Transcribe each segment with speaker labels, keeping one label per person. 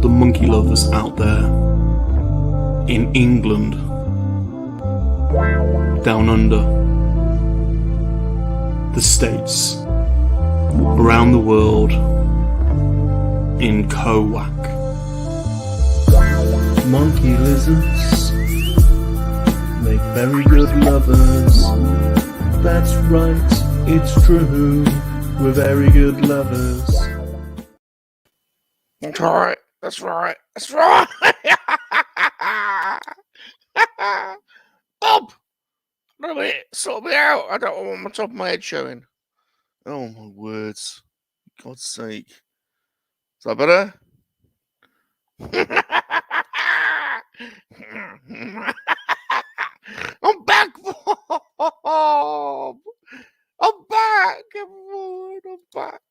Speaker 1: the monkey lovers out there in England, down under, the States, around the world, in KoWaK. Monkey lizards make very good lovers. That's right, it's true, we're very good lovers.
Speaker 2: That's right, that's right, that's right. Bob! Wait a minute, sort me out. I don't want my top of my head showing. Oh my words. God's sake. Is that better? I'm back, Bob! I'm back, everyone! I'm back!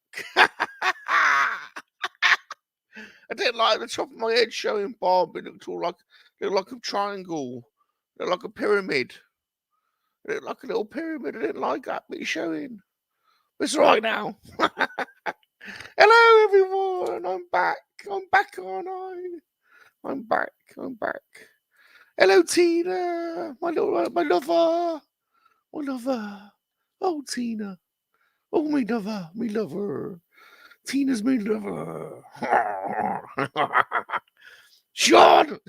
Speaker 2: I didn't like the top of my head showing, Bob. It looked all like a triangle. It looked like a pyramid. It looked like a little pyramid. I didn't like that bit showing. It's right now. Hello, everyone. I'm back. I'm back, aren't I? I'm back. I'm back. Hello, Tina. My lover. My lover. Oh, Tina. Oh, my lover. My lover. Tina's my lover. Sean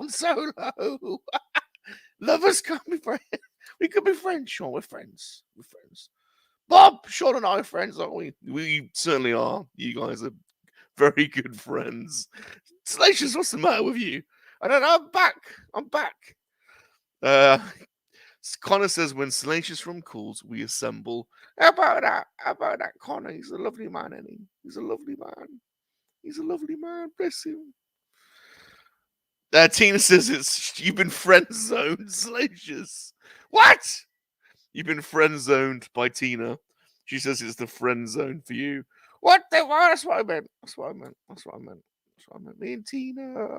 Speaker 2: Solo. Lovers can't be friends. We could be friends, Sean. We're friends. We're friends. Bob, Sean and I are friends, aren't we? We certainly are. You guys are very good friends. Salacious, what's the matter with you? I don't know. I'm back. I'm back. Connor says, when Salacious Rum calls, we assemble. How about that? How about that, Connor? He's a lovely man, isn't he? He's a lovely man. He's a lovely man. Bless him. Tina says, you've been friend zoned, Salacious. What? You've been friend zoned by Tina. She says it's the friend zone for you. What? That's what I meant. That's what I meant. That's what I meant. That's what I meant. Me and Tina,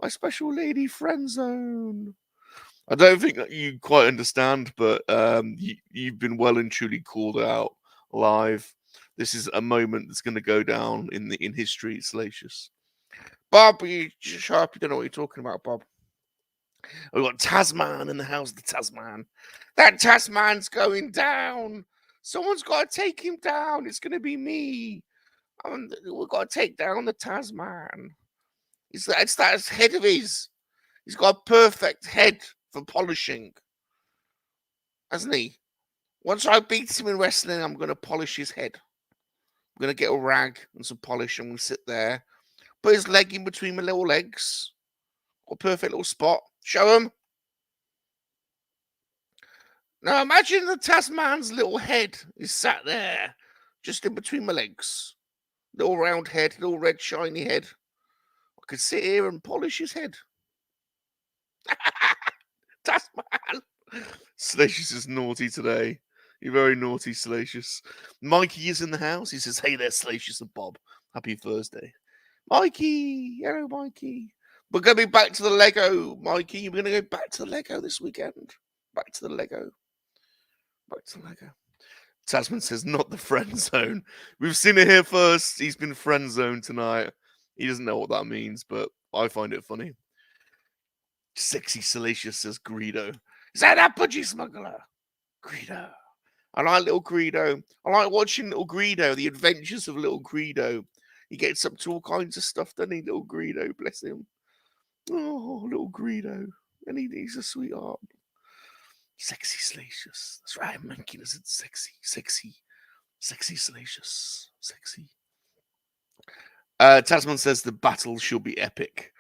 Speaker 2: my special lady friend zone. I don't think that you quite understand, but you've been well and truly called out live. This is a moment that's going to go down in history, Salacious. Bob, you shut up. You don't know what you're talking about, Bob. We've got Tasman in the house, the Tasman. That Tasman's going down. Someone's got to take him down. It's going to be me. We've got to take down the Tasman. It's that head of his. He's got a perfect head for polishing, hasn't he? Once I beat him in wrestling, I'm going to polish his head. I'm going to get a rag and some polish, and we'll sit there. Put his leg in between my little legs. Got a perfect little spot. Show him. Now imagine the Tasman's little head is sat there, just in between my legs. Little round head, little red shiny head. I could sit here and polish his head. Tasman. Salacious is naughty today. You're very naughty, Salacious. Mikey is in the house. He says, hey there, Salacious and Bob. Happy Thursday. Mikey. Hello, Mikey. We're going to be back to the Lego, Mikey. We're going to go back to the Lego this weekend. Back to the Lego. Back to the Lego. Tasman says, not the friend zone. We've seen it here first. He's been friend zoned tonight. He doesn't know what that means, but I find it funny. Sexy Salacious says Greedo. Is that budgie smuggler? Greedo. I like little Greedo. I like watching little Greedo, the adventures of little Greedo. He gets up to all kinds of stuff, doesn't he, little Greedo? Bless him. Oh, little Greedo. And he's a sweetheart. Sexy Salacious. That's right, MoNKey-LiZaRD. Sexy Salacious. Sexy. Tasman says the battle shall be epic.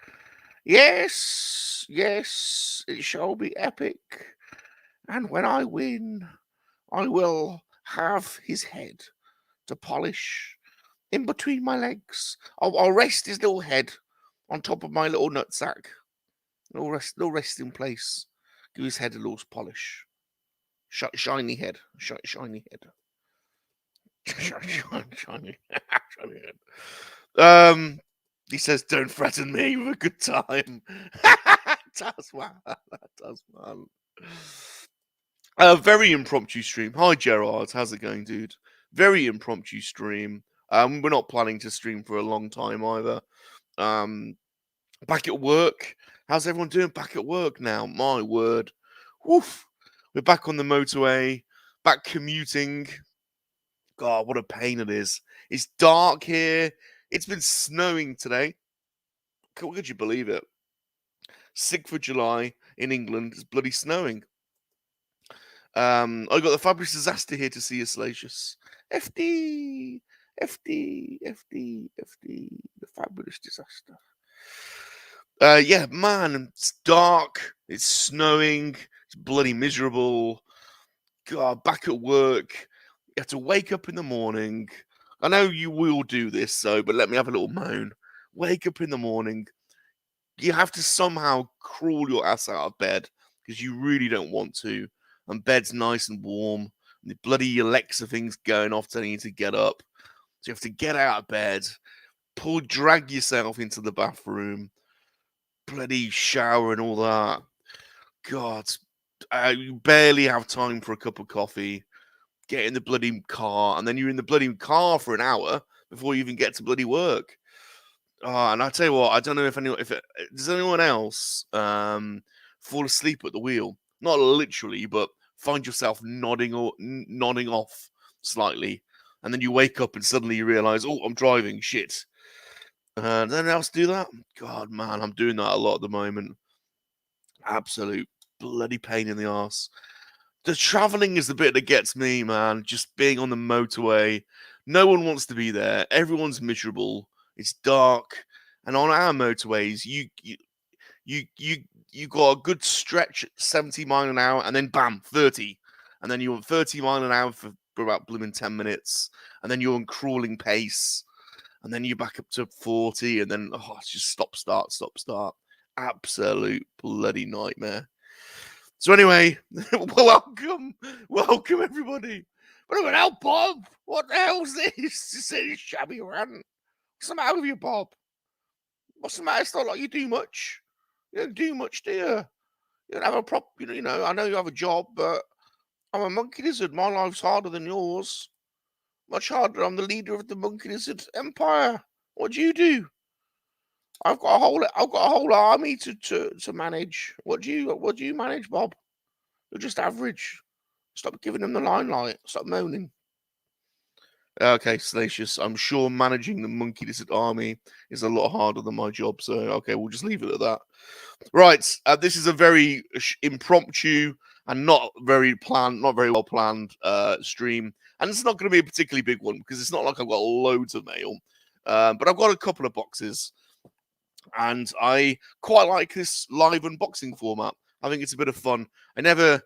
Speaker 2: Yes, it shall be epic. And when I win, I will have his head to polish in between my legs. I'll rest his little head on top of my little nutsack. Little resting place. Give his head a little polish. Shiny head. Shiny head. Shiny head. He says, don't threaten me with a good time. Tasman. Very impromptu stream. Hi, Gerard. How's it going, dude? Very impromptu stream. We're not planning to stream for a long time either. Back at work. How's everyone doing back at work now? My word. Woof. We're back on the motorway, back commuting. God, what a pain it is. It's dark here. It's been snowing today. Could you believe it? 6th of July in England. It's bloody snowing. I got the fabulous disaster here to see you, Salacious. FD, the fabulous disaster. Yeah, man, it's dark, it's snowing, it's bloody miserable. God, back at work, you have to wake up in the morning. I know you will do this, but let me have a little moan. Wake up in the morning. You have to somehow crawl your ass out of bed because you really don't want to. And bed's nice and warm. And the bloody Alexa thing's going off telling you to get up. So you have to get out of bed, drag yourself into the bathroom, bloody shower and all that. God, you barely have time for a cup of coffee. Get in the bloody car, and then you're in the bloody car for an hour before you even get to bloody work. And I tell you what, I don't know if does anyone else fall asleep at the wheel? Not literally, but find yourself nodding off slightly, and then you wake up and suddenly you realise, oh, I'm driving. Shit. Does anyone else do that? God, man, I'm doing that a lot at the moment. Absolute bloody pain in the arse. The travelling is the bit that gets me, man. Just being on the motorway. No one wants to be there. Everyone's miserable. It's dark. And on our motorways, you got a good stretch at 70 miles an hour, and then bam, 30. And then you're on 30 miles an hour for about blooming 10 minutes. And then you're on crawling pace. And then you're back up to 40, and then it's just stop, start. Absolute bloody nightmare. So anyway, welcome everybody. But look at Bob. What the hell's this? You said it's shabby rant. What's the matter with you, Bob? What's the matter? It's not like you do much. You don't do much, do you? You don't have a you know, I know you have a job, but I'm a monkey lizard. My life's harder than yours. Much harder. I'm the leader of the monkey lizard empire. What do you do? I've got a whole army to manage. What do you manage, Bob? You're just average. Stop giving them the limelight. Stop moaning. Okay, Salacious. I'm sure managing the monkey lizard army is a lot harder than my job. So okay, we'll just leave it at that. Right. This is a very impromptu and not very well planned stream, and it's not going to be a particularly big one because it's not like I've got loads of mail, but I've got a couple of boxes. And I quite like this live unboxing format. I think it's a bit of fun. I never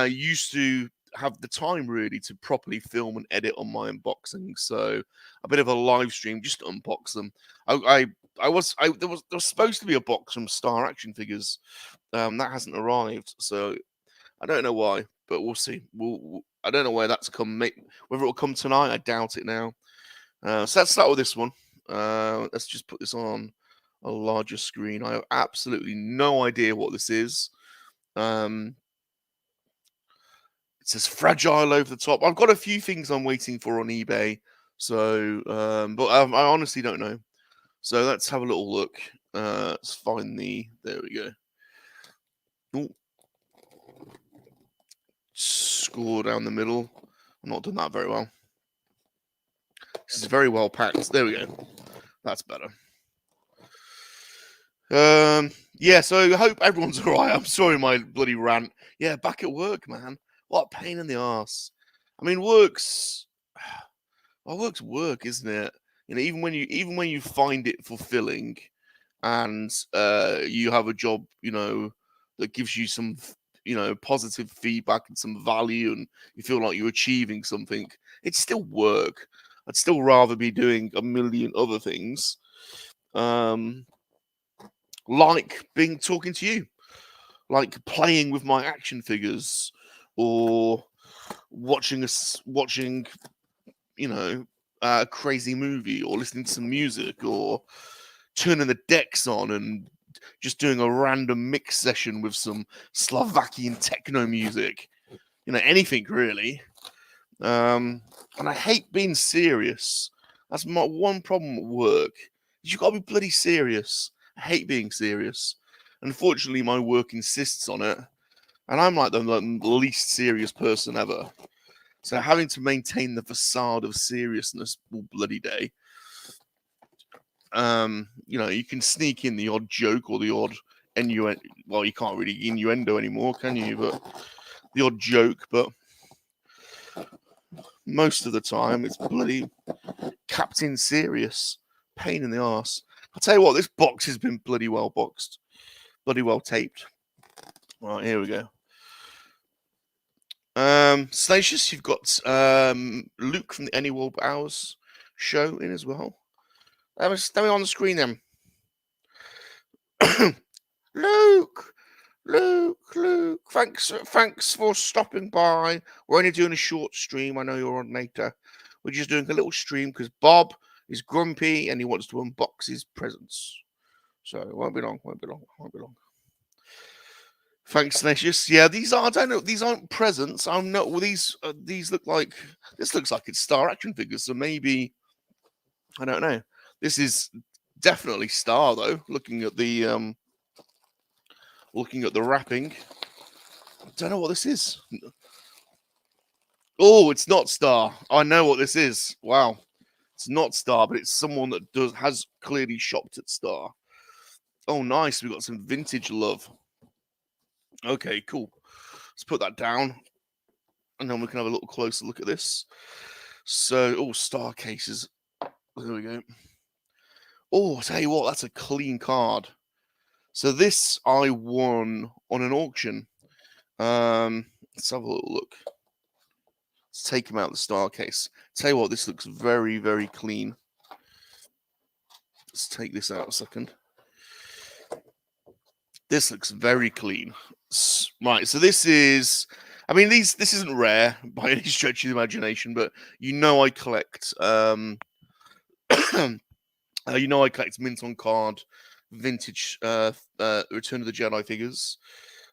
Speaker 2: used to have the time really to properly film and edit on my unboxing. So a bit of a live stream just to unbox them. There was supposed to be a box from Star Action Figures. That hasn't arrived. So I don't know why, but we'll see. I don't know where that's come. Whether it'll come tonight, I doubt it now. So let's start with this one. Let's just put this on a larger screen. I have absolutely no idea what this is. It says fragile over the top. I've got a few things I'm waiting for on eBay, so but I honestly don't know. So let's have a little look. Let's find there we go. Ooh. Score down the middle. I'm not doing that very well. This is very well packed. There we go. That's better. Yeah, so I hope everyone's all right. I'm sorry, my bloody rant. Yeah, back at work, man. What a pain in the arse. I mean, work's work, isn't it? You know, even when you find it fulfilling, and you have a job, you know, that gives you some, you know, positive feedback and some value, and you feel like you're achieving something, it's still work. I'd still rather be doing a million other things. Like talking to you, like playing with my action figures, or watching, you know, a crazy movie, or listening to some music, or turning the decks on and just doing a random mix session with some Slovakian techno music. You know, anything really. And I hate being serious. That's my one problem at work. You got to be bloody serious. I hate being serious. Unfortunately, my work insists on it, and I'm like the least serious person ever. So having to maintain the facade of seriousness all bloody day. You know, you can sneak in the odd joke or the odd innuendo. Well, you can't really innuendo anymore, can you? But the odd joke, but most of the time it's bloody Captain Serious. Pain in the arse. I'll tell you what, this box has been bloody well boxed. Bloody well taped. Right, here we go. Salacious, you've got Luke from the Any World Hours show in as well. Tell me on the screen then. Luke, thanks for stopping by. We're only doing a short stream. I know you're on later. We're just doing a little stream because Bob is grumpy and he wants to unbox his presents. So it won't be long. Thanks, Salacious. Yeah, these are. I don't know. These aren't presents. I'm not. Well, these look like. This looks like it's Star action figures. So maybe. I don't know. This is definitely Star though. Looking at the wrapping. I don't know what this is. Oh, it's not Star. I know what this is. Wow, it's not Star, but it's someone that has clearly shopped at Star. Oh, nice. We got some vintage love. Okay, cool. Let's put that down, and then we can have a little closer look at this. So, Star cases. There we go. Oh, I'll tell you what, that's a clean card. So this I won on an auction. Let's have a little look. Let's take him out of the Star case. Tell you what, this looks very, very clean. Let's take this out a second. This looks very clean. Right, so this is. I mean, this isn't rare by any stretch of the imagination, but you know I collect. You know I collect mint on card, vintage Return of the Jedi figures.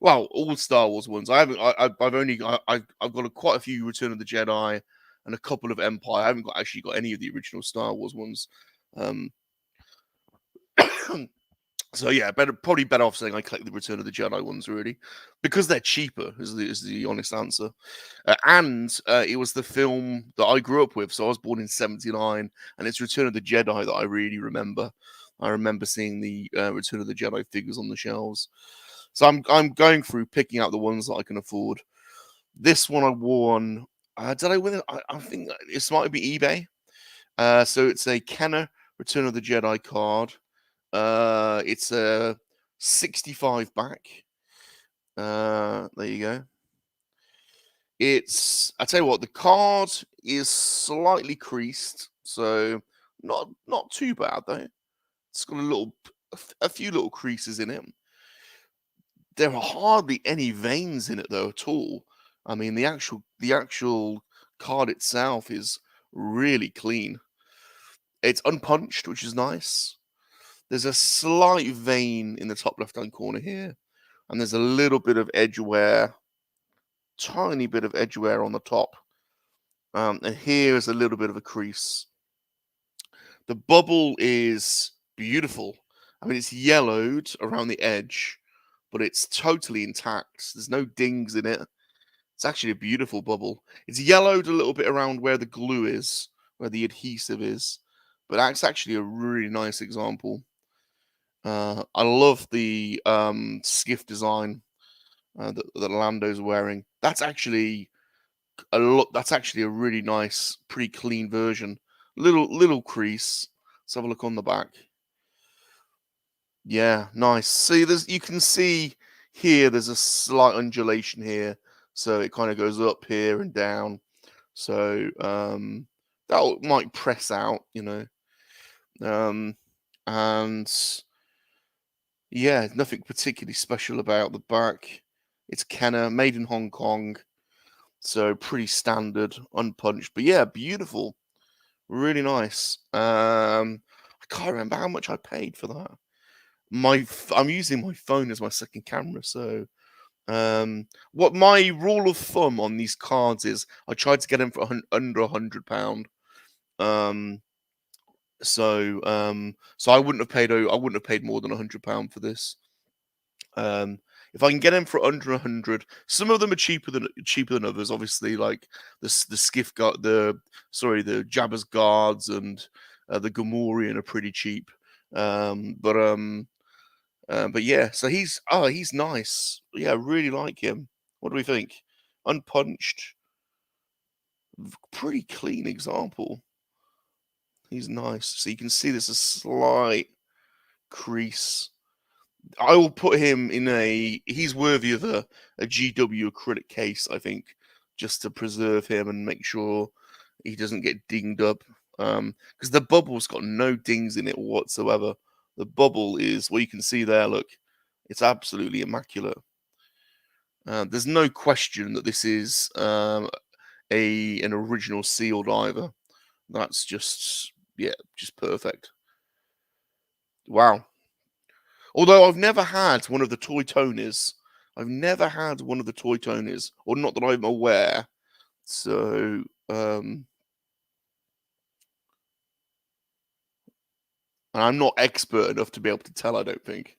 Speaker 2: Well, all Star Wars ones. I've got quite a few Return of the Jedi and a couple of Empire. I haven't actually got any of the original Star Wars ones. So yeah, probably better off saying I collect the Return of the Jedi ones really, because they're cheaper. Is the honest answer. And it was the film that I grew up with. So I was born in '79, and it's Return of the Jedi that I really remember. I remember seeing the Return of the Jedi figures on the shelves. So I'm going through picking out the ones that I can afford. This one I won. Did I win it? I think it might be eBay. So it's a Kenner Return of the Jedi card. It's a 65 back. There you go. I tell you what, the card is slightly creased, so not too bad though. It's got a few little creases in it. There are hardly any veins in it though at all. I mean, the actual card itself is really clean. It's unpunched, which is nice. There's a slight vein in the top left-hand corner here, and there's a little bit of edge wear, tiny bit of edge wear on the top. And here is a little bit of a crease. The bubble is beautiful. I mean, it's yellowed around the edge, but it's totally intact. There's no dings in it. It's actually a beautiful bubble. It's yellowed a little bit around where the glue is, where the adhesive is, but that's actually a really nice example. I love the skiff design that Lando's wearing. That's actually a really nice, pretty clean version. Little crease. Let's have a look on the back. Yeah, nice. See, you can see here. There's a slight undulation here, so it kind of goes up here and down. So that might press out, you know. And yeah, nothing particularly special about the back. It's Kenner, made in Hong Kong, so pretty standard, unpunched. But yeah, beautiful, really nice. I can't remember how much I paid for that. I'm using my phone as my second camera, so what my rule of thumb on these cards is, I tried to get them for under £100. So so I wouldn't have paid more than £100 for this. If I can get them for under 100, some of them are cheaper than others. Obviously, like the skiff guard, the Jabba's guards and the Gamorrean are pretty cheap. But yeah, so he's nice. Yeah, I really like him. What do we think? Unpunched, pretty clean example. He's nice. So you can see there's a slight crease. I will put him in he's worthy of a GW acrylic case, I think, just to preserve him and make sure he doesn't get dinged up. Because the bubble's got no dings in it whatsoever. The bubble is, well, you can see there, look, it's absolutely immaculate. There's no question that this is an original sealed either. That's just, yeah, just perfect. Wow. Although I've never had one of the toy toners. I've never had one of the toy toners, or not that I'm aware. So, and I'm not expert enough to be able to tell, I don't think.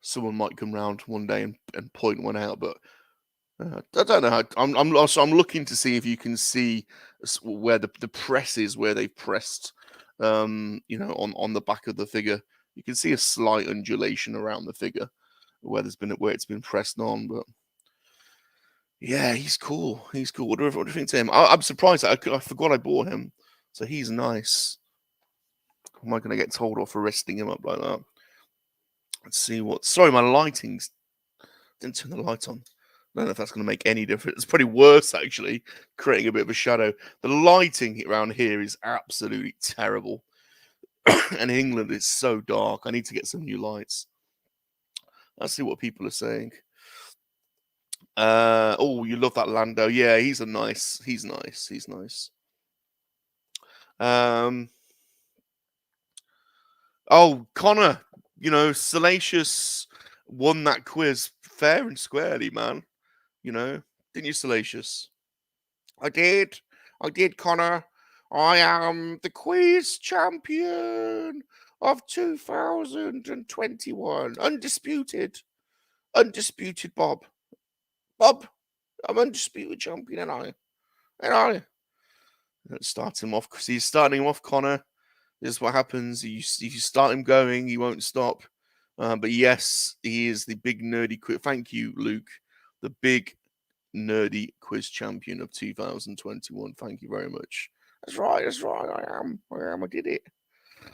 Speaker 2: Someone might come round one day and point one out, but I don't know. I'm looking to see if you can see where the press is, where they've pressed, on the back of the figure. You can see a slight undulation around the figure where it's been pressed on, but yeah, he's cool. He's cool. What do you think to him? I'm surprised. I forgot I bought him, so he's nice. Am I going to get told off for resting him up like that? Let's see what. Sorry, my lighting's didn't turn the light on. I don't know if that's going to make any difference. It's pretty worse, actually, creating a bit of a shadow. The lighting around here is absolutely terrible. And in England, it's so dark. I need to get some new lights. Let's see what people are saying. Oh, you love that Lando. Yeah, he's nice. Oh, Connor, Salacious won that quiz fair and squarely, man. Didn't you, Salacious? I did, Connor. I am the quiz champion of 2021. Undisputed, Bob. I'm undisputed champion, and I. Let's start him off because he's starting him off, Connor. This is what happens. If you start him going, he won't stop. But yes, he is the big nerdy quiz. Thank you, Luke. The big nerdy quiz champion of 2021. Thank you very much. That's right. I am. I did it.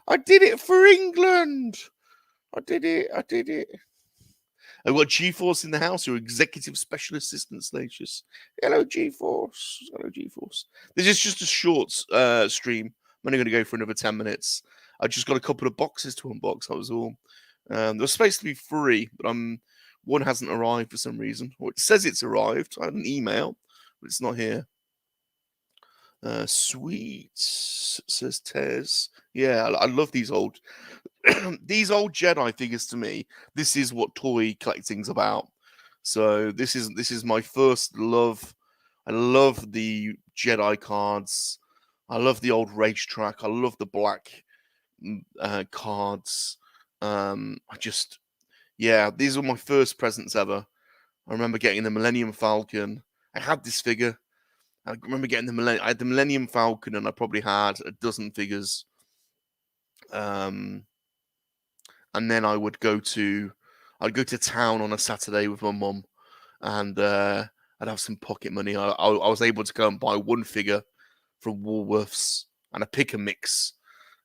Speaker 2: I did it for England. I did it. I've got G-Force in the house, your executive special assistant, Salacious. Hello, G-Force. This is just a short stream. I'm only going to go for another 10 minutes. I just got a couple of boxes to unbox. That was all. They're supposed to be free, but one hasn't arrived for some reason. Or it says it's arrived. I had an email, but it's not here. Sweet, says Tez. Yeah, I love these old these old Jedi figures. To me, this is what toy collecting's about. So this is my first love. I love the Jedi cards. I love the old racetrack. I love the black cards. These were my first presents ever. I remember getting the Millennium Falcon. I had this figure. I remember getting I had the Millennium Falcon, and I probably had a dozen figures. And then I'd go to town on a Saturday with my mum, and I'd have some pocket money. I was able to go and buy one figure from Woolworths and a pick and mix.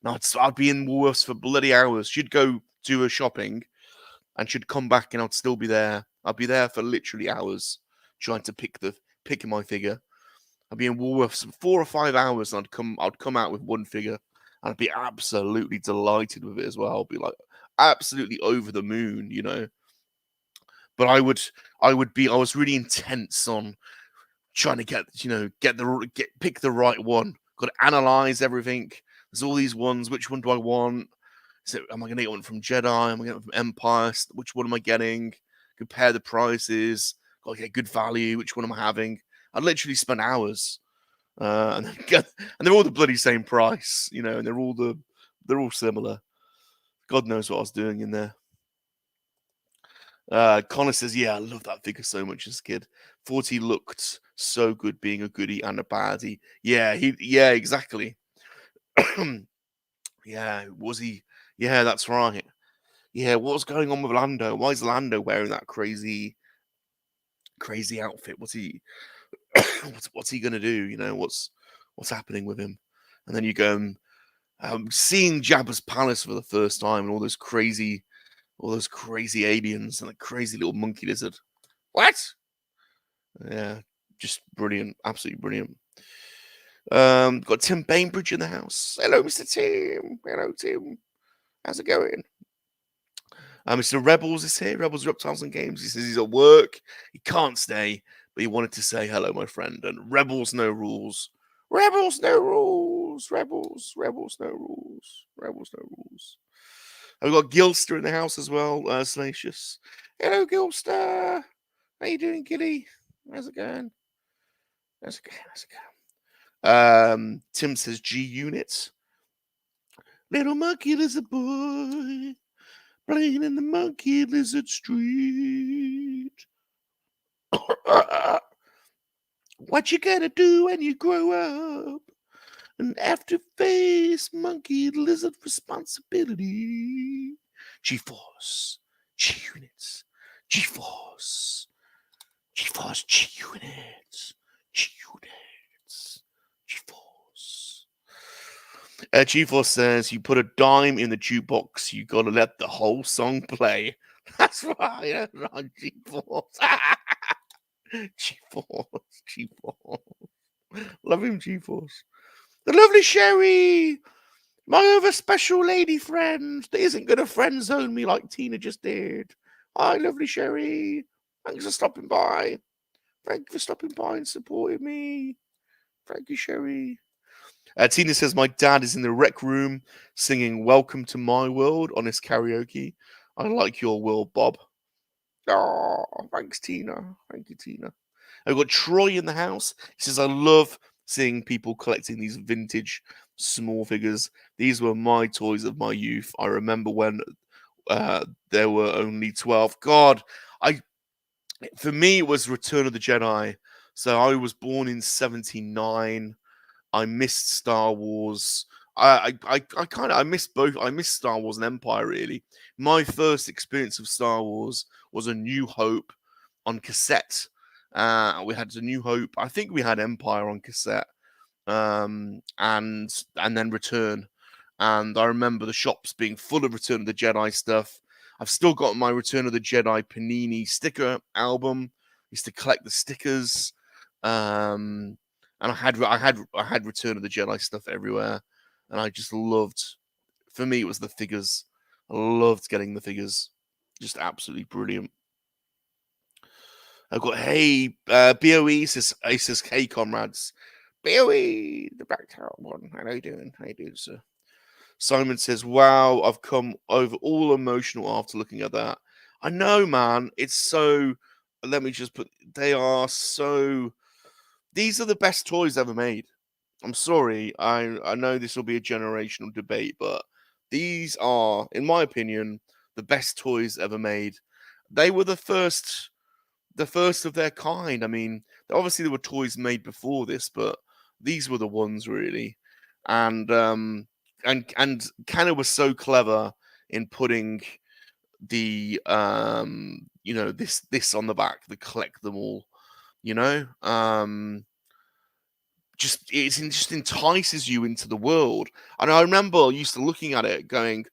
Speaker 2: And I'd be in Woolworths for bloody hours. She'd go do her shopping, and she'd come back, and I'd still be there. I'd be there for literally hours trying to pick my figure. I'd be in Woolworths for 4 or 5 hours, and I'd come out with one figure, and I'd be absolutely delighted with it as well. I'd be like absolutely over the moon, But I was really intense on trying to pick the right one. Got to analyze everything. There's all these ones. Which one do I want? So am I going to get one from Jedi? Am I getting one from Empire? Which one am I getting? Compare the prices. Got to get good value. Which one am I having? I'd literally spend hours. and they're all the bloody same price, you know, and they're all similar. God knows what I was doing in there. Connor says, "Yeah, I love that figure so much as a kid. 40 looked so good being a goodie and a baddie. Yeah, yeah, exactly. Yeah, was he? Yeah, that's right. Yeah, what's going on with Lando? Why is Lando wearing that crazy outfit? What's he what's he gonna do? You know, what's happening with him?" And then you go and seeing Jabba's palace for the first time and all those crazy aliens and a crazy little monkey lizard. What? Yeah, just brilliant, absolutely brilliant. Got Tim Bainbridge in the house. Hello, Mr. Tim. Hello, Tim. How's it going? Mr. Rebels is here. Rebels Reptiles and Games. He says he's at work. He can't stay, but he wanted to say hello, my friend. And Rebels no rules. Rebels no rules. Rebels no rules. Rebels no rules. I've got Gilster in the house as well. Salacious. Hello, Gilster. How you doing, Gilly? How's it going? How's it going? Tim says G Unit. Little monkey lizard boy playing in the monkey lizard street. What you gonna do when you grow up and have to face monkey lizard responsibility? G-Force, G-Units, G-Force, G-Force, G-Units, G-Units, G-Force. G-Force says, you put a dime in the jukebox, you gotta let the whole song play. That's right, yeah, right, G-Force. G-Force, G-Force. Love him, G-Force. The lovely Sherry, my other special lady friend that isn't gonna friend zone me like Tina just did. Hi, lovely Sherry. Thanks for stopping by. Thank you for stopping by and supporting me. Thank you, Sherry. Tina says, my dad is in the rec room singing Welcome to My World on his karaoke. I like your world, Bob. Oh, thanks, Tina. Thank you, Tina. I've got Troy in the house. He says, I love seeing people collecting these vintage small figures. These were my toys of my youth. I remember when there were only 12. God, for me, it was Return of the Jedi. So I was born in 79. I missed Star Wars. I missed both. I missed Star Wars and Empire, really. My first experience of Star Wars was A New Hope on cassette. We had A New Hope. I think we had Empire on cassette. And then Return. And I remember the shops being full of Return of the Jedi stuff. I've still got my Return of the Jedi Panini sticker album. I used to collect the stickers. And I had Return of the Jedi stuff everywhere, and I just loved. For me, it was the figures. I loved getting the figures, just absolutely brilliant. I've got BOE says hey comrades, BOE the Black Tower one. How you doing? How you doing, sir? Simon says, wow, I've come over all emotional after looking at that. I know, man. It's so. Let me just put. They are so. These are the best toys ever made. I'm sorry. I know this will be a generational debate, but these are, in my opinion, the best toys ever made. They were the first of their kind. I mean, obviously there were toys made before this, but these were the ones really. And Kenner was so clever in putting the this on the back, the collect them all. You know, it just entices you into the world. And I remember used to looking at it going,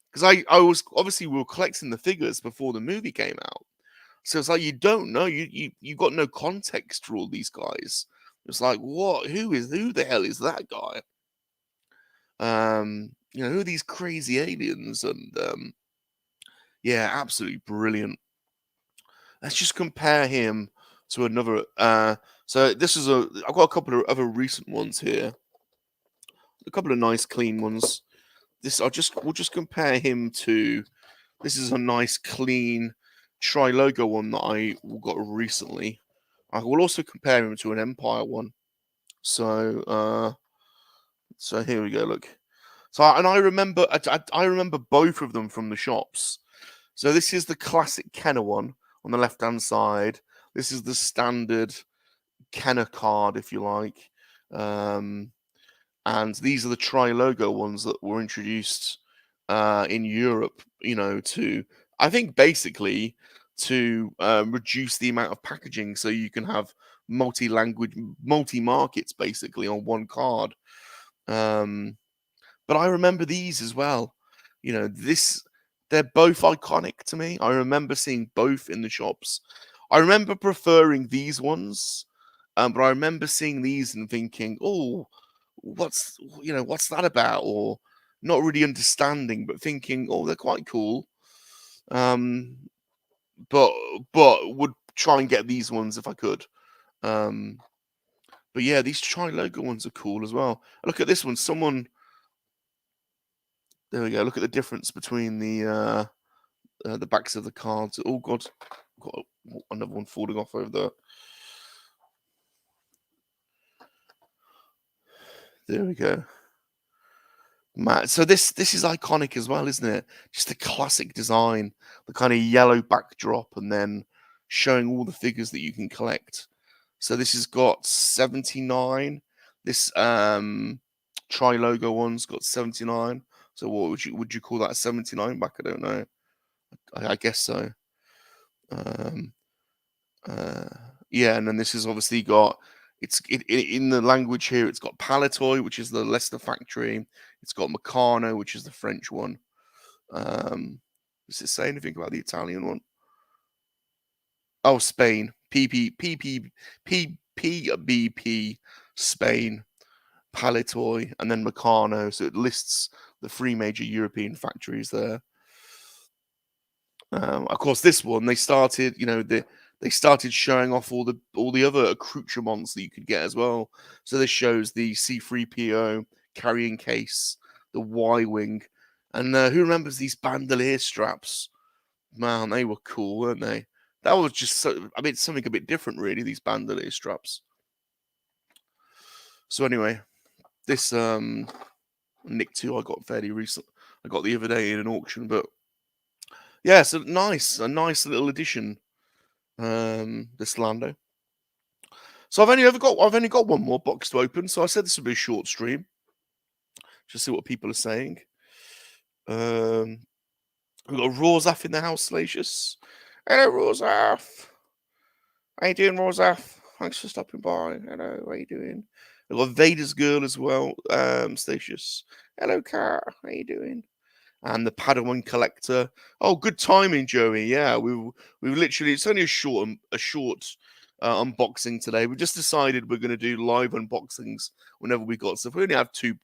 Speaker 2: because I was obviously we were collecting the figures before the movie came out. So it's like you don't know, you got no context for all these guys. It's like, what? Who the hell is that guy? Who are these crazy aliens? And yeah, absolutely brilliant. Let's just compare him to another. So I've got a couple of other recent ones here. A couple of nice, clean ones. We'll just compare him to. This is a nice, clean tri-logo one that I got recently. I will also compare him to an Empire one. So so here we go. Look. So I remember I remember both of them from the shops. So this is the classic Kenner one on the left hand side. This is the standard Kenner card, if you like. And these are the tri-logo ones that were introduced in Europe, you know, to, I think, basically to reduce the amount of packaging so you can have multi-language, multi-markets basically on one card. But I remember these as well. You know, they're both iconic to me. I remember seeing both in the shops. I remember preferring these ones, but I remember seeing these and thinking, "Oh, what's that about?" Or not really understanding, but thinking, "Oh, they're quite cool." Um, but would try and get these ones if I could. But yeah, these tri-logo ones are cool as well. Look at this one. There we go. Look at the difference between the backs of the cards. Oh God, got another one falling off over there. There we go. Matt, so this is iconic as well, isn't it? Just the classic design, the kind of yellow backdrop, and then showing all the figures that you can collect. So this has got 79. This tri-logo one's got 79. So what would you call that, a 79 back? I don't know. I guess so. Yeah, and then this has obviously got in the language here. It's got Palitoy, which is the Leicester factory. It's got Meccano, which is the French one. Does it say anything about the Italian one? Oh, Spain. PBP Spain, Palitoy, and then Meccano. So it lists the 3 major European factories there. Of course, this one they started, they started showing off all the other accoutrements that you could get as well. So this shows the C3PO carrying case, the Y-wing, and who remembers these bandolier straps? Man, they were cool, weren't they? That was just something a bit different, really. These bandolier straps. So anyway, this Nick 2 I got fairly recent. I got the other day in an auction, but yeah, it's a nice little addition. This Lando. So I've only got one more box to open. So I said this would be a short stream. Just see what people are saying. We've got Rawzaf in the house, Salacious. Hello, Rawzaf. How you doing, Rawzaf? Thanks for stopping by. Hello, how you doing? We've got Vader's girl as well, Salacious. Hello, Kat. How you doing? And the Padawan collector. Oh, good timing, Joey. Yeah, we've literally. It's only a short unboxing today. We just decided we're going to do live unboxings whenever we got stuff. We only have two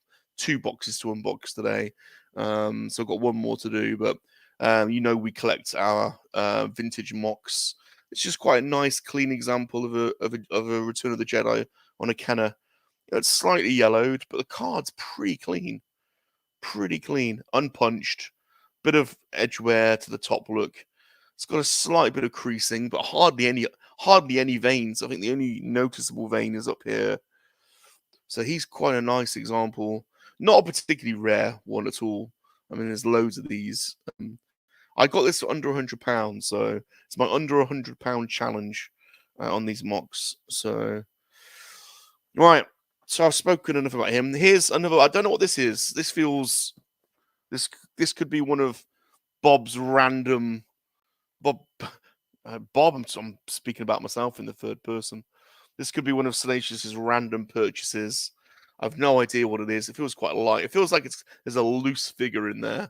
Speaker 2: boxes to unbox today, so I've got one more to do. But we collect our vintage mocks. It's just quite a nice, clean example of a Return of the Jedi on a Kenner. It's slightly yellowed, but the card's pretty clean, unpunched. Bit of edge wear to the top look. It's got a slight bit of creasing, but hardly any veins. I think the only noticeable vein is up here. So he's quite a nice example. Not a particularly rare one at all. I mean, there's loads of these. I got this for under £100, so it's my under £100 challenge on these mocks. So, right. So I've spoken enough about him. Here's another. I don't know what this is. This feels. This could be one of Bob's random. Bob. I'm speaking about myself in the third person. This could be one of Salacious's random purchases. I've no idea what it is. It feels quite light. It feels like there's a loose figure in there.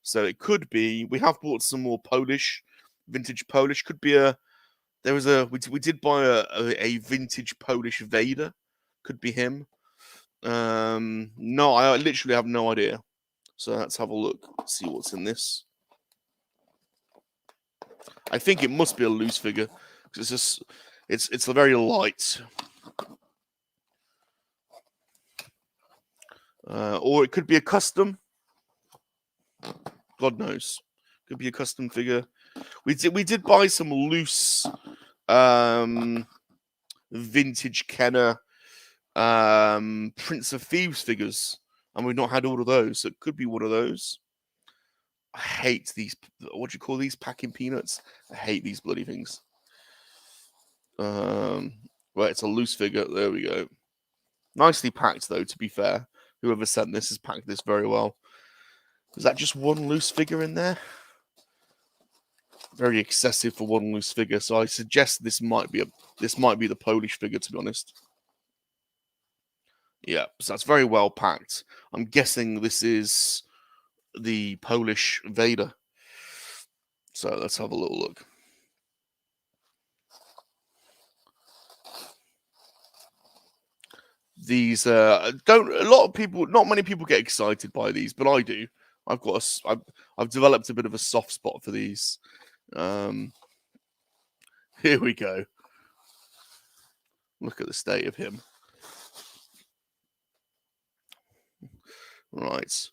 Speaker 2: So it could be. We have bought some more vintage Polish. Could be we did buy a vintage Polish Vader. Could be him. No, I literally have no idea. So let's have a look. See what's in this. I think it must be a loose figure because it's very light. Or it could be a custom. God knows. Could be a custom figure. We did buy some loose vintage Kenner Prince of Thieves figures, and we've not had all of those, so it could be one of those. I hate these. What do you call these? Packing peanuts. I hate these bloody things. Right, it's a loose figure. There we go. Nicely packed, though. To be fair, whoever sent this has packed this very well. Is that just one loose figure in there? Very excessive for one loose figure. So I suggest this might be the Polish figure, to be honest. Yeah, so that's very well packed. I'm guessing this is the Polish Vader. So let's have a little look. These not many people get excited by these, but I do. I've developed a bit of a soft spot for these. Here we go. Look at the state of him. Right.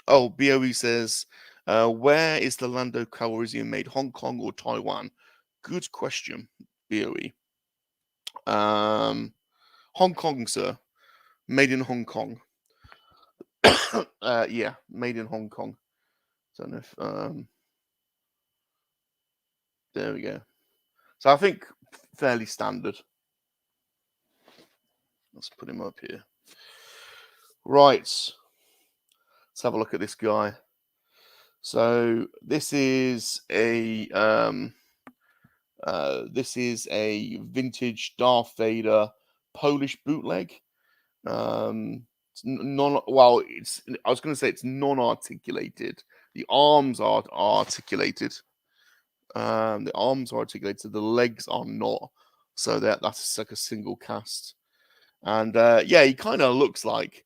Speaker 2: Oh, BOE says, where is the Lando Calrissian made? Hong Kong or Taiwan? Good question, BOE. Hong Kong, sir. Made in Hong Kong. Yeah, made in Hong Kong. Don't know if there we go. So I think fairly standard. Let's put him up here. Right. Let's have a look at this guy. So this is a vintage Darth Vader Polish bootleg. It's I was going to say it's non-articulated. The arms are articulated. The arms are articulated. The legs are not. So that's like a single cast. And yeah, he kind of looks like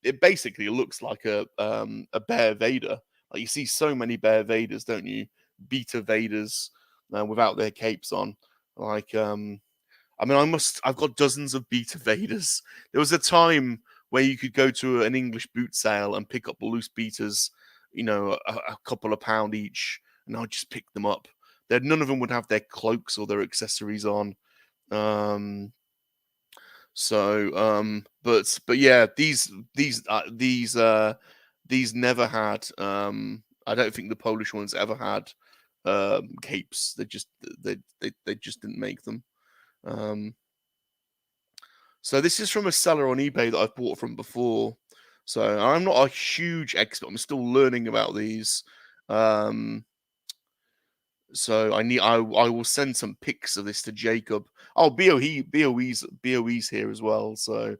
Speaker 2: it basically looks like a Bear Vader. Like you see so many Bear Vaders, don't you? Beta Vaders without their capes on. Like I've got dozens of Beta Vaders. There was a time where you could go to an English boot sale and pick up loose betas, a couple of £1 each, and I'd just pick them up. None of them would have their cloaks or their accessories on. But yeah, these never had. I don't think the Polish ones ever had capes. They just didn't make them. So this is from a seller on eBay that I've bought from before. So I'm not a huge expert. I'm still learning about these. So I will send some pics of this to Jacob. Oh, BOE's here as well. So,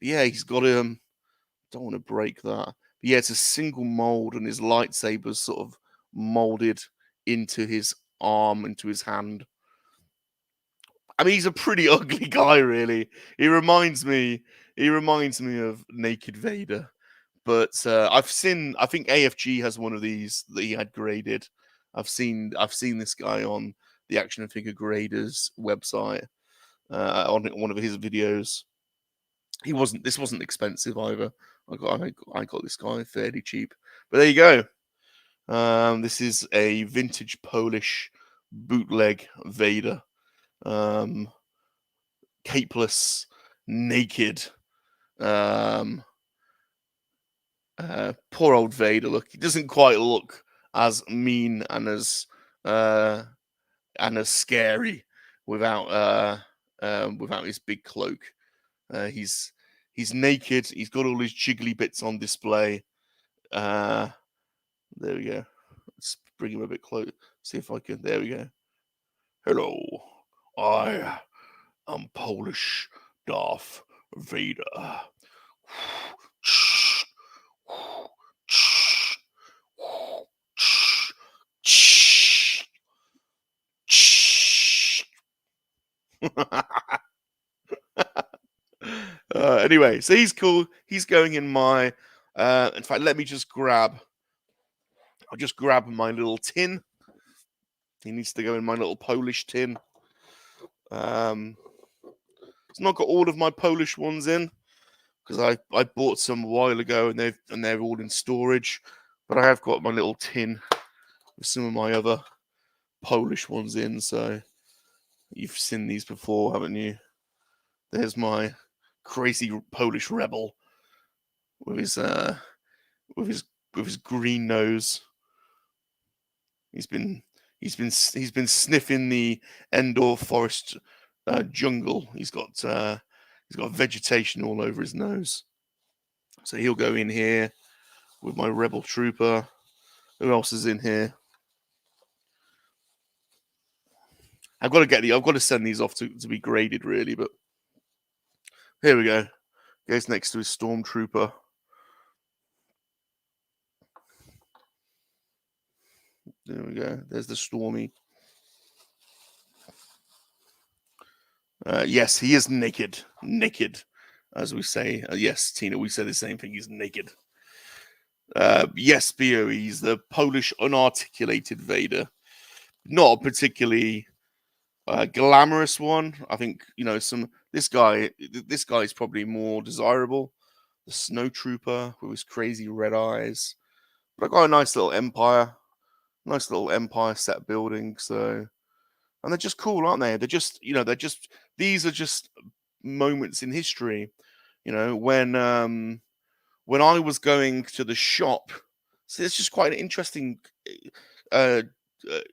Speaker 2: yeah, he's got don't want to break that. But yeah, it's a single mold, and his lightsaber's sort of molded into his arm, into his hand. I mean, he's a pretty ugly guy, really. He reminds me of Naked Vader. But I think AFG has one of these that he had graded. I've seen this guy on the Action Figure Graders website on one of his videos. This wasn't expensive either. I got this guy fairly cheap. But there you go. This is a vintage Polish bootleg Vader. Capeless, naked. Poor old Vader. Look, he doesn't quite look as mean and as scary without his big cloak. He's naked. He's got all his jiggly bits on display. There we go. Let's bring him a bit close. See if I can. There we go. Hello, I am Polish Darth Vader. Anyway, so he's cool. He's going in my. In fact, let me just grab. I'll just grab my little tin. He needs to go in my little Polish tin. It's not got all of my Polish ones in because I bought some a while ago and they're all in storage. But I have got my little tin with some of my other Polish ones in, so you've seen these before, haven't you? There's my crazy Polish rebel with his with his green nose. He's been sniffing the Endor forest jungle. He's got vegetation all over his nose. So he'll go in here with my rebel trooper. Who else is in here? I've got to send these off to be graded, really, but here we go. Goes next to his stormtrooper. There we go. There's the Stormy. Yes, he is naked. Naked, as we say. Yes, Tina, we say the same thing. He's naked. Yes, BO, he's the Polish unarticulated Vader. Not a particularly glamorous one. I think, this guy is probably more desirable. The Snow Trooper with his crazy red eyes. But I got a nice little empire set building. So, and they're just cool, aren't they? These are just moments in history. When I was going to the shop. So it's just quite an interesting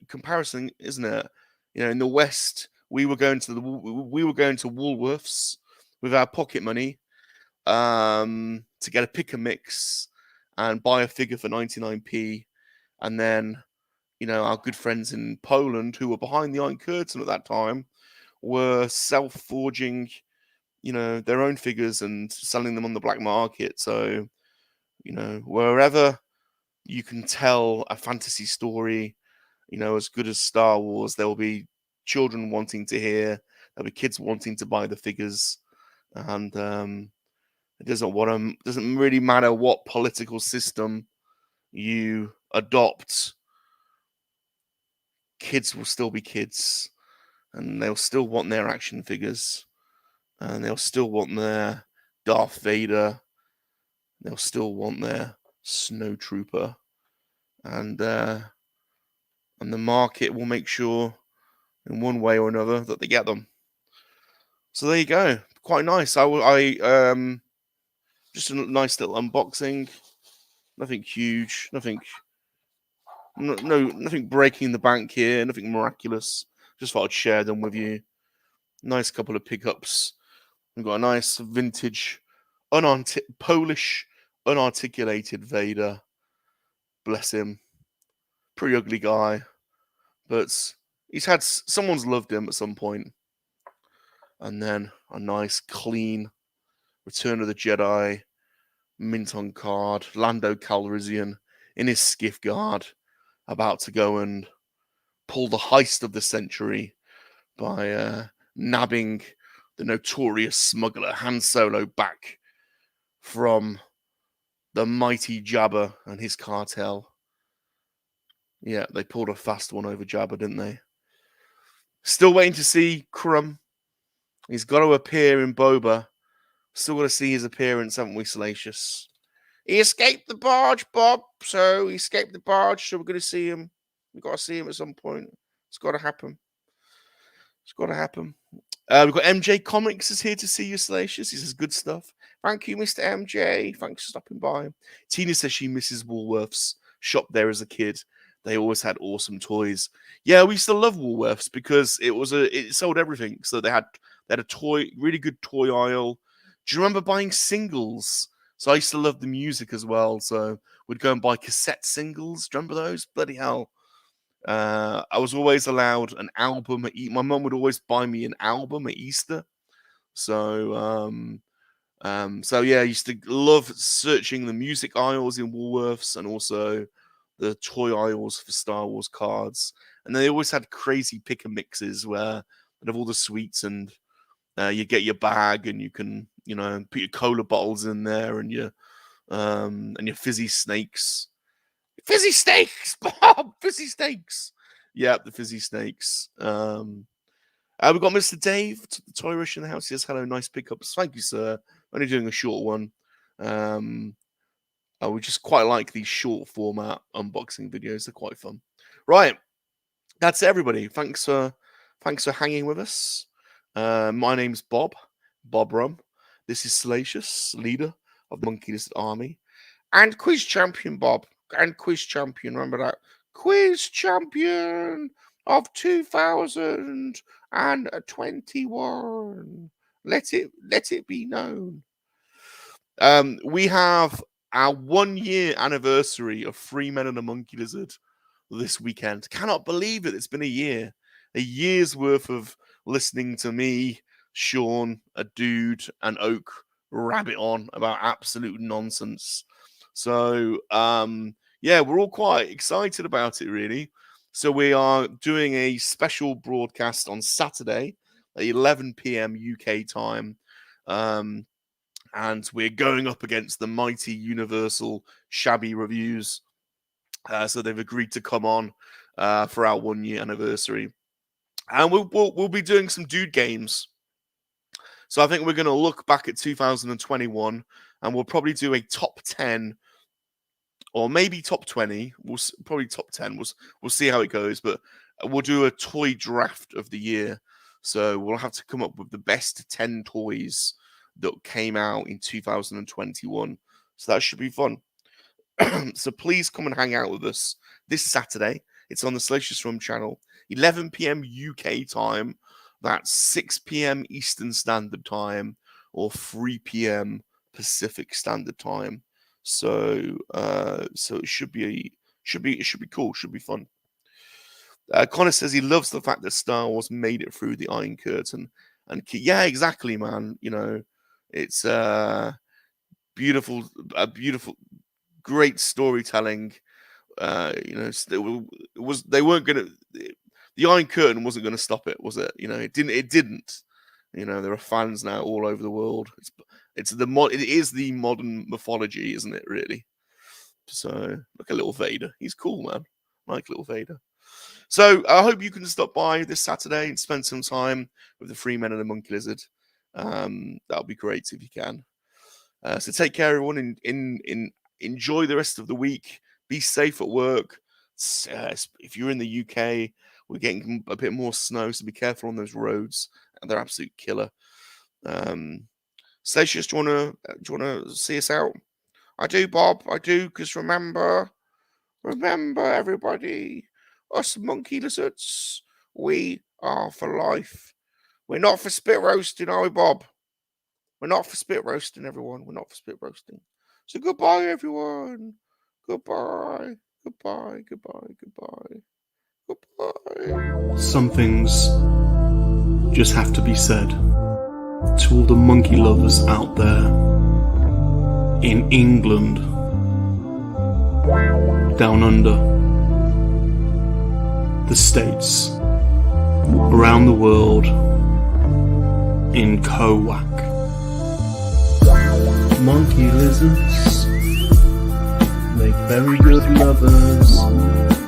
Speaker 2: comparison, isn't it? In the West, we were going to Woolworths with our pocket money to get a pick and mix and buy a figure for 99p, and then our good friends in Poland, who were behind the Iron Curtain at that time, were self-forging their own figures and selling them on the black market. So wherever you can tell a fantasy story as good as Star Wars, there will be children wanting to hear, there'll be kids wanting to buy the figures, and it doesn't really matter what political system you adopt. Kids will still be kids, and they'll still want their action figures, and they'll still want their Darth Vader, they'll still want their Snow Trooper, and the market will make sure in one way or another that they get them. So there you go. Quite nice. Just a nice little unboxing. Nothing huge. Nothing breaking the bank here. Nothing miraculous. Just thought I'd share them with you. Nice couple of pickups. We've got a nice vintage, Polish, unarticulated Vader. Bless him. Pretty ugly guy, but someone's loved him at some point. And then a nice, clean Return of the Jedi mint on card, Lando Calrissian in his skiff guard, about to go and pull the heist of the century by nabbing the notorious smuggler Han Solo back from the mighty Jabba and his cartel. Yeah, they pulled a fast one over Jabba, didn't they? Still waiting to see Crumb. He's got to appear in Boba. Still got to see his appearance, haven't we, Salacious? He escaped the barge, Bob. So he escaped the barge, so we're going to see him. We've got to see him at some point. It's got to happen. It's got to happen. We've got MJ Comics is here to see you, Salacious. He says, good stuff. Thank you, Mr. MJ. Thanks for stopping by. Tina says she misses Woolworths. Shop there as a kid. They always had awesome toys. Yeah, we used to love Woolworths because it sold everything. So they had a really good toy aisle. Do you remember buying singles? So I used to love the music as well. So we'd go and buy cassette singles. Do you remember those? Bloody hell. I was always allowed an album at my mum would always buy me an album at Easter. So yeah, I used to love searching the music aisles in Woolworths and also the toy aisles for Star Wars cards. And they always had crazy pick and mixes where they'd have all the sweets, and you get your bag and you can, put your cola bottles in there and your fizzy snakes. Fizzy snakes, Bob! Fizzy snakes. Yeah, the fizzy snakes. We've got Mr. Dave, the Toy Rush in the house. He says, hello, nice pickups. Thank you, sir. Only doing a short one. We just quite like these short format unboxing videos. They're quite fun. Right. that's it, everybody. Thanks for hanging with us. My name's Bob Rum. This is Salacious, leader of MoNKey-LiZaRD Army, and quiz champion Bob, and quiz champion. Remember that, quiz champion of 2021. Let it be known. We have our 1 year anniversary of Three Men and a MoNKey-LiZaRD this weekend. Cannot believe it. It's been a year's worth of listening to me, Sean, a dude, and Oak rabbit on about absolute nonsense. So yeah, we're all quite excited about it, really. So we are doing a special broadcast on Saturday at 11 p.m. UK time. And we're going up against the mighty Universal Shabby Reviews. So they've agreed to come on for our 1 year anniversary. And we'll be doing some dude games. So I think we're going to look back at 2021, and we'll probably do a top 10 or maybe top 20. Probably top 10. We'll see how it goes, but we'll do a toy draft of the year. So we'll have to come up with the best 10 toys that came out in 2021. So that should be fun. So please come and hang out with us this Saturday. It's on the Salacious Rum channel, 11 p.m. UK time. That's 6 p.m. Eastern Standard Time or 3 p.m. Pacific Standard Time. So it should be cool. Should be fun. Connor says he loves the fact that Star Wars made it through the Iron Curtain. And yeah, exactly, man. You know, it's beautiful, great storytelling. You know, they weren't gonna. The Iron Curtain wasn't going to stop it, was it? You know, it didn't. You know, there are fans now all over the world. It is the modern mythology, isn't it? Really. So look at little Vader. He's cool, man. I like little Vader. So I hope you can stop by this Saturday and spend some time with the Three Men and the MoNKey-LiZaRD. That'll be great if you can. So take care, everyone. Enjoy the rest of the week. Be safe at work. If you're in the UK, we're getting a bit more snow, so be careful on those roads. They're absolute killer. Salacious, do you wanna see us out? I do, Bob. I do, because remember, everybody, us MoNKey-LiZaRDs, we are for life. We're not for spit roasting, are we, Bob? We're not for spit roasting, everyone. We're not for spit roasting. So goodbye, everyone. Goodbye. Goodbye. Goodbye. Goodbye. Goodbye.
Speaker 1: Some things just have to be said. To all the monkey lovers out there in England, down under, the States, around the world, in KoWaK. MoNKey-LiZaRDs make very good lovers.